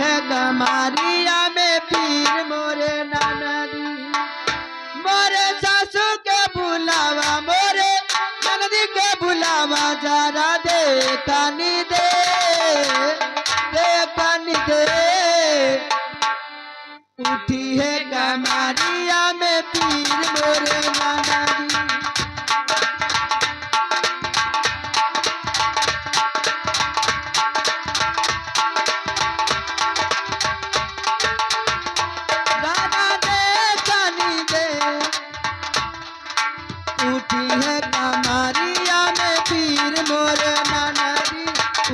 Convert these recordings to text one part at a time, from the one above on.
है कमारिया में पीर मोरे नाना दी। मोरे सासू के बुलावा मोरे ननदी के बुलावा जरा देखनी दे देखनी दे। उठी है कमारिया में पीर मोरे नाना दी। उठी है कमारिया में पीर मोरे नाना दी।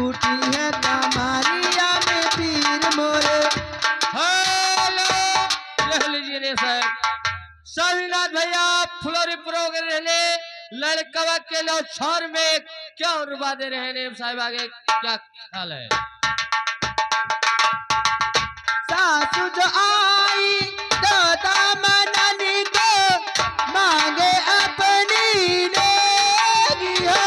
उठी है कमारिया में पीर मोरे। हेलो देख लीजिए रे साहब स्वामीनाथ भैया फ्लोरी प्रोग्राम रहने लड़कवा के लो छोर में क्या रुबा दे रहे हैं साहब आगे क्या ख्याल है। सासू जो आई तो दामननी को मांगे अपनी लेगी हो।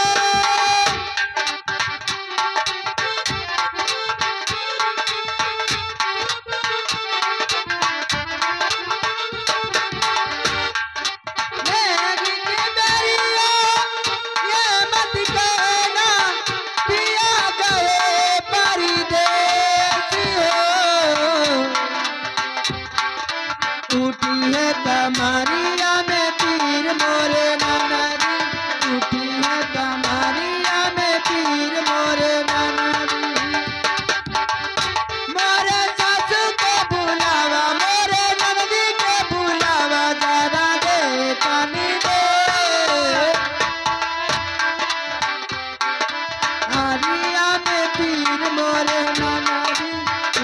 लेगी के बेरिया ये मत कहना पिया गए परदेसी हो। उठी है कमारिया में पीर मोरे नाना दी। उठी है कमारिया में पीर मोरे नाना दी। मोरे सासू के बुलावा मोरे ननदी के बुलावा जरा देखनी दे कमारिया में पीर मोरे नाना दी।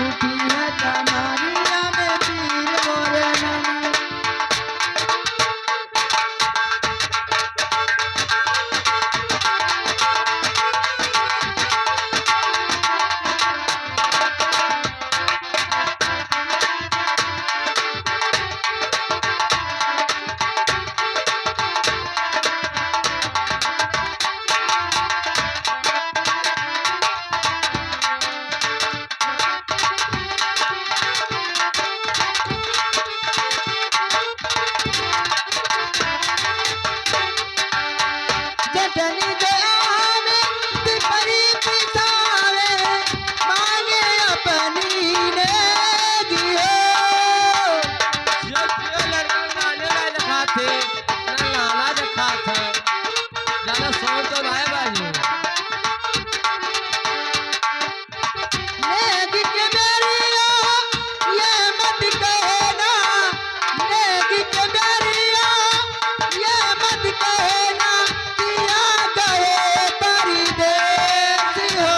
उठी है कमारिया में पीर मोरे नाना दी। जटनी दे आवे पिपरी पिसावे मांगे अपनी लेगी हो। जो लड़का नाने ला रखा थे ना लाला रखा था ज्यादा सौ तो भाई बाजू लेगी के बेरिया ये मत कहना। लेगी के बेरिया ये मत कहना पिया गए परदेसी हो।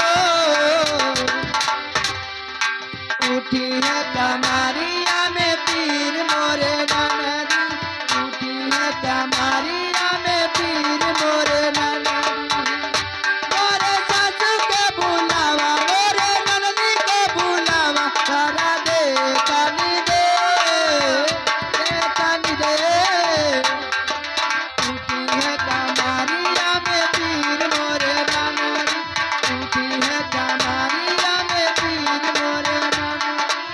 उठी है कमारिया में पीर मोरे नाना दी। उठी है कमारिया में पीर मोरे नाना दी। मोरे सासू के बुलावा मोरे ननदी के बुलावा जरा देखनी दे देखनी दे। उठी है कमारिया में पीर मोरे नाना दी। उठी है कमारिया में पीर मोरे नाना दी।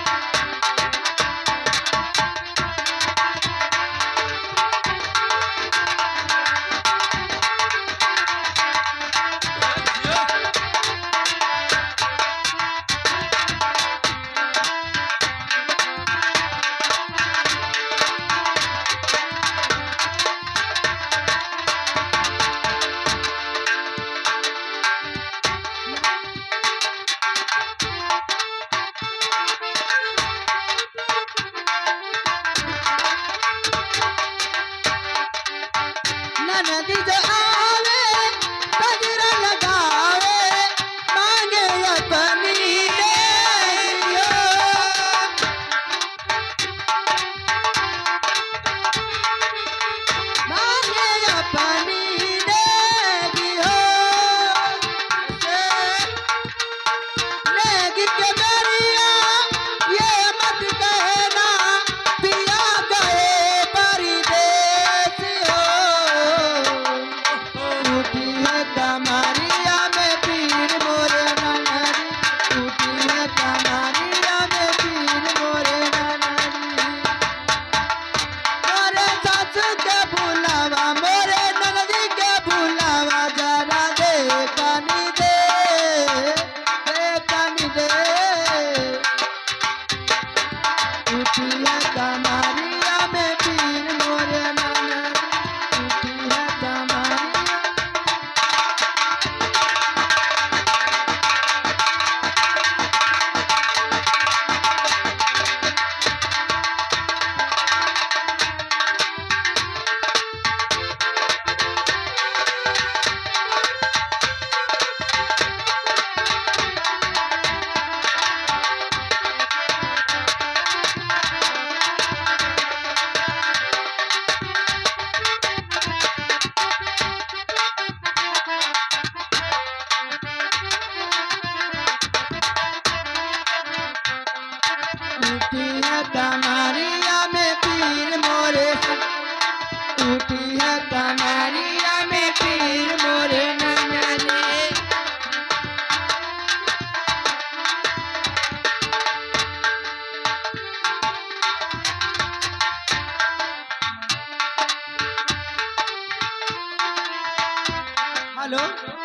टूटी है कमरिया में पीर मोरे टूटी है कमरिया में पीर मोरे ननदी हेलो